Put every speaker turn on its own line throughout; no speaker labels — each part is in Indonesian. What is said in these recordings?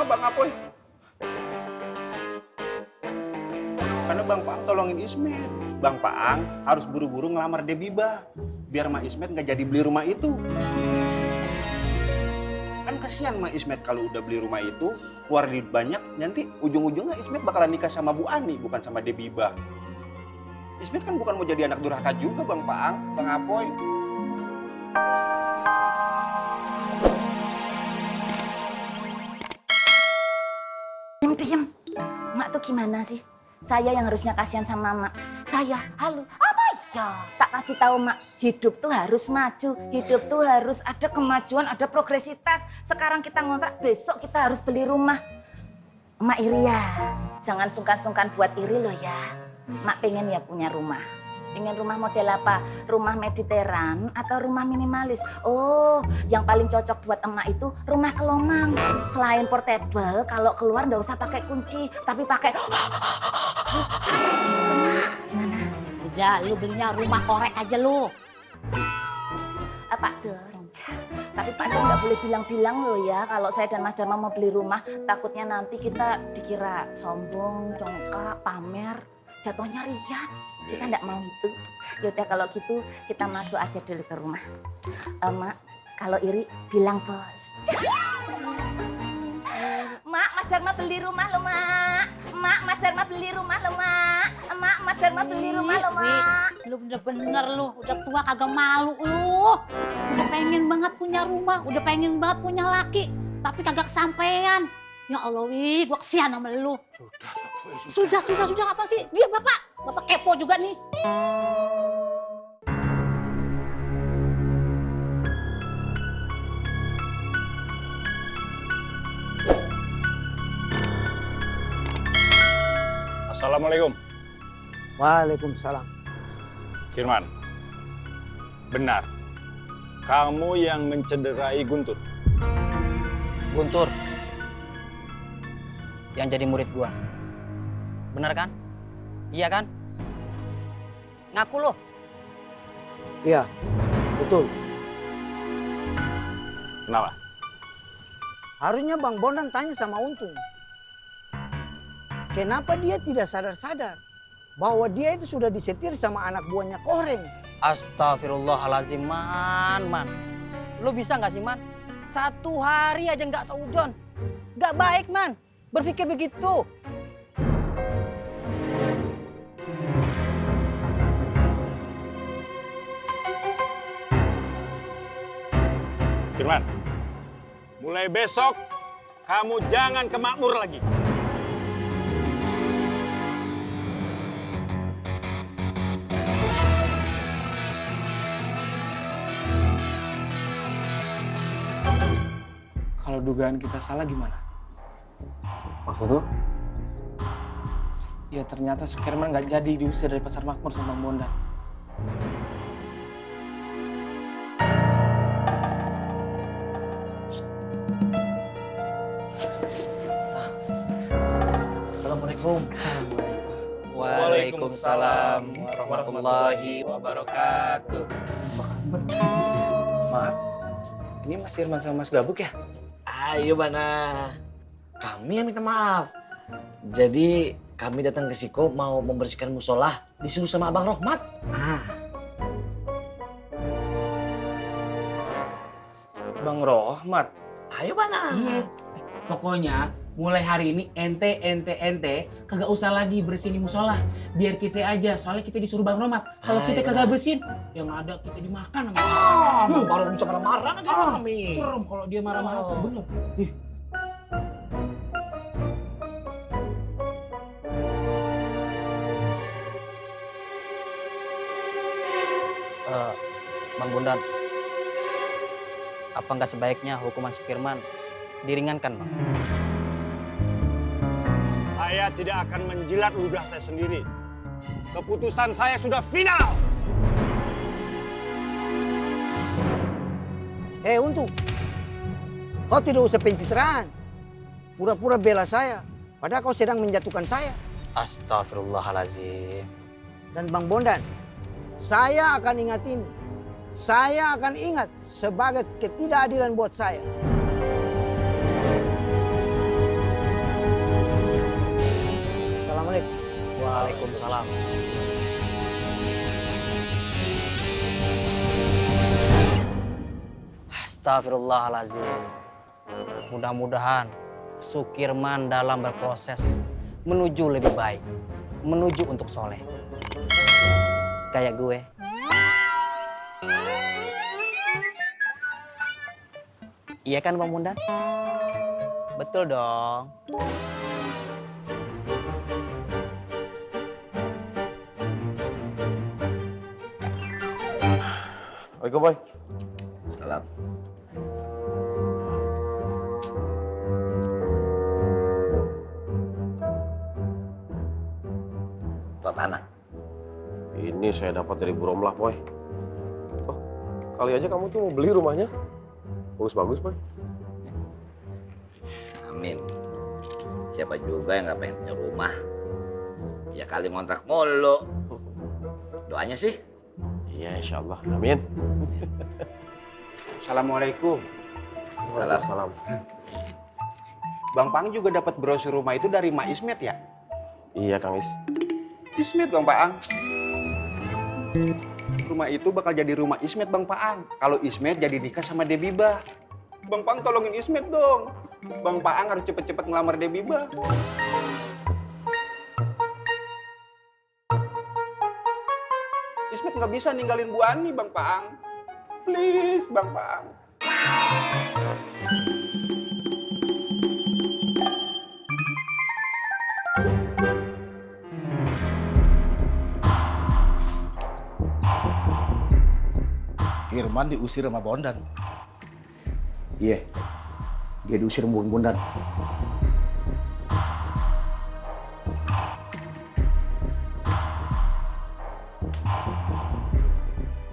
Bang Apoy. Karena Bang Paang tolongin Ismet. Bang Paang harus buru-buru ngelamar Debiba. Biar Mak Ismet nggak jadi beli rumah itu. Kan kasihan Mak Ismet kalau udah beli rumah itu, keluar duit banyak, nanti ujung-ujungnya Ismet bakalan nikah sama Bu Ani, bukan sama Debiba. Ismet kan bukan mau jadi anak durhaka juga Bang Paang, Bang Apoy.
Diam. Mak tuh gimana sih? Saya yang harusnya kasihan sama Mak. Saya, halo, apa ya? Tak kasih tahu Mak, hidup tuh harus maju. Hidup tuh harus ada kemajuan, ada progresitas. Sekarang kita ngontrak, besok kita harus beli rumah. Mak iri ya, jangan sungkan-sungkan buat iri loh ya. Mak pengen ya punya rumah. Pengen rumah model apa? Rumah mediteran atau rumah minimalis? Oh, yang paling cocok buat emak itu rumah kelomang. Selain portable, kalau keluar nggak usah pakai kunci, tapi pakai gimana?
Sudah, lu belinya rumah korek aja lu.
Apa tuh? Tapi Pak Don nggak boleh bilang-bilang loh ya kalau saya dan Mas Dharma mau beli rumah. Takutnya nanti kita dikira sombong, congkak, pamer. Jatuhnya riak, kita nggak mau itu. Yaudah kalau gitu kita masuk aja dulu ke rumah. Mak, kalau iri bilang bos. Mak, Mas Dharma beli rumah lo Mak. Mak, Mas Dharma beli rumah lo Mak. Mak, Mas Dharma beli rumah lo Mak.
Lu bener-bener lu, udah tua kagak malu lu. Udah pengen banget punya rumah, udah pengen banget punya laki, tapi kagak kesampean. Ya Allah, Wi, gua kesian sama lu. Sudah, apa sih? Diam Bapak. Bapak kepo juga nih.
Assalamualaikum.
Waalaikumsalam.
Firman, benar. Kamu yang mencederai Guntur.
Guntur yang jadi murid gua. Benar kan? Iya kan? Ngaku lo.
Iya, betul.
Kenapa?
Harusnya Bang Bondan tanya sama Untung. Kenapa dia tidak sadar-sadar bahwa dia itu sudah disetir sama anak buahnya Koreng?
Astagfirullahalazim, Man. Lo bisa nggak sih, Man? 1 hari aja nggak seujon. Nggak baik, Man. Berpikir begitu.
Firman, mulai besok kamu jangan ke Makmur lagi.
Kalau dugaan kita salah gimana?
Maksud lo?
Ya ternyata Sukirman nggak jadi diusir dari Pasar Makmur sama Bang Bondan.
Assalamualaikum. Waalaikumsalam warahmatullahi wabarakatuh.
Maaf, ini Mas Firman sama Mas Gabuk ya?
Ayo Bana, kami yang minta maaf. Jadi kami datang ke Siko mau membersihkan musola, disuruh sama Abang Rohmat.
Bang Rohmat.
Ayo Bana.
Pokoknya mulai hari ini ente kagak usah lagi bersihin musola. Biar kita aja, soalnya kita disuruh Bang Rohmat. Kalau kita kagak bersihin, yang ada kita dimakan sama
Baru bisa marah-marah nanti kami.
serem kalau dia marah-marah tuh bener.
Bang Bondan, apa nggak sebaiknya hukuman Sukirman diringankan, Bang?
Saya tidak akan menjilat ludah saya sendiri. Keputusan saya sudah final.
Untung. Kau tidak usah pencitraan. Pura-pura bela saya. Padahal kau sedang menjatuhkan saya.
Astagfirullahalazim.
Dan Bang Bondan, saya akan ingat ini. Saya akan ingat sebagai ketidakadilan buat saya.
Waalaikumsalam. Astagfirullahaladzim. Mudah-mudahan Sukirman dalam berproses menuju lebih baik, menuju untuk soleh. Kayak gue. Iya kan Bang Bondan? Betul dong.
Assalamualaikum, Boy.
Salam. Pak mana?
Ini saya dapat dari Bu Romlah, Boy. Oh, kali aja kamu tuh mau beli rumahnya. Bagus-bagus, Boy.
Amin. Siapa juga yang nggak pengen punya rumah? Ya kali ngontrak mulu. Doanya sih.
Iya, insya Allah. Amin.
Assalamualaikum.
Salam.
Bang Paang juga dapat brosur rumah itu dari Mak Ismet ya?
Iya, Kang Is.
Ismet Bang Paang. Rumah itu bakal jadi rumah Ismet Bang Paang. Kalau Ismet jadi nikah sama Debiba. Bang Paang tolongin Ismet dong. Bang Paang harus cepet-cepet ngelamar Debiba. Ismet nggak bisa ninggalin Bu Ani Bang Paang. Please Bang Paang.
Irman diusir sama Bondan.
Iya, dia diusir Bung Bondan.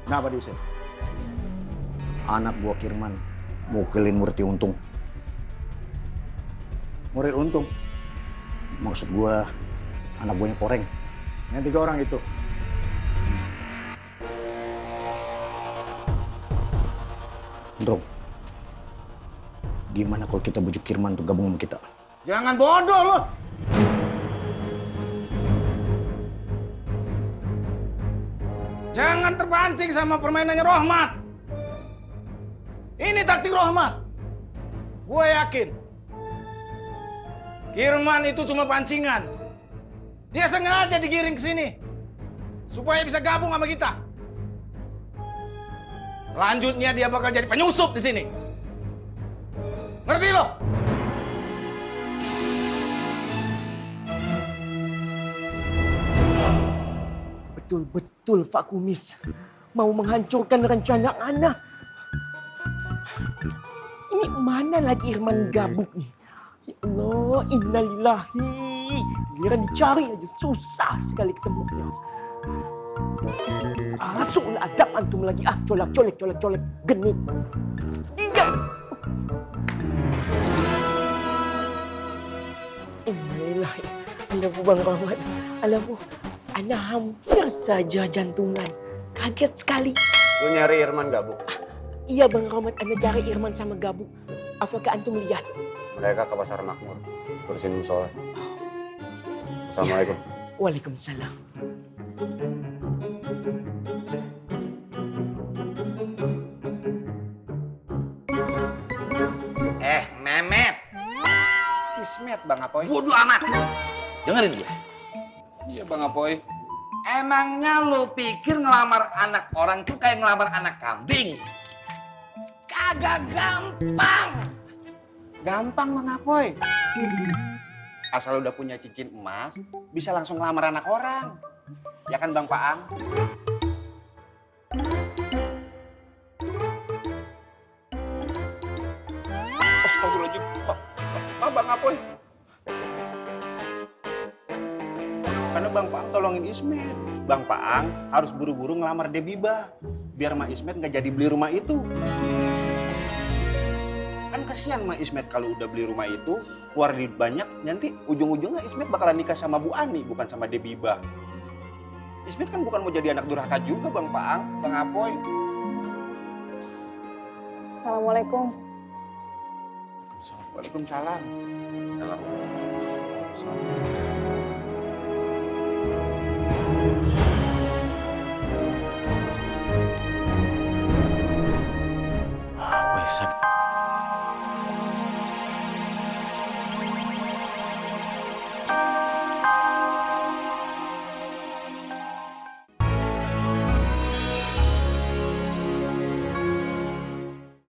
Kenapa diusir?
Anak buah Kirman mukulin Murti Untung.
Murid Untung.
Maksud gua anak buahnya Koreng.
Yang 3 orang itu.
Bro, gimana kalau kita bujuk Kirman untuk gabung sama kita?
Jangan bodoh lo. Jangan terpancing sama permainannya Rohmat. Ini taktik Rohmat. Gue yakin. Kirman itu cuma pancingan. Dia sengaja digiring ke sini. Supaya bisa gabung sama kita. Selanjutnya dia bakal jadi penyusup di sini. Ngerti lo?
Betul-betul Pak Kumis mau menghancurkan rencana Ana. Ini mana lagi Irman gabuk nih? Ya Allah, innalillahi. Giliran dicari aja susah sekali ketemunya. Asul adab antum lagi colak-colek genit. Iya. Innalillahi. Alamu Bang Rahmat. Alamu. Ana hampir saja jantungan. Kaget sekali.
Lu nyari Irman gabung?
Iya Bang Rahmat, Ana cari Irman sama Gabuk. Apakah antum lihat?
Mereka ke Pasar Makmur. Bersihin musola. Assalamualaikum.
Waalaikumsalam.
Memet.
Ismet Bang Apoy.
Bodoh amat. Dengerin gue.
Iya Bang Apoy.
Emangnya lo pikir ngelamar anak orang tuh kayak ngelamar anak kambing? Kagak gampang.
Gampang Bang Apoy. Asal udah punya cincin emas, bisa langsung ngelamar anak orang. Ya kan Bang Paang? Astagfirullahaladzim. Bang Apoy. Karena Bang Paang tolongin Ismet. Bang Paang harus buru-buru ngelamar Debiba. Biar Mak Ismet nggak jadi beli rumah itu. Kan kasihan Mak Ismet kalau udah beli rumah itu, keluar duit banyak, nanti ujung-ujungnya Ismet bakalan nikah sama Bu Ani, bukan sama Debiba. Ismet kan bukan mau jadi anak durhaka juga Bang Paang, Bang Apoy.
Assalamualaikum.
Waalaikumsalam.
Salam.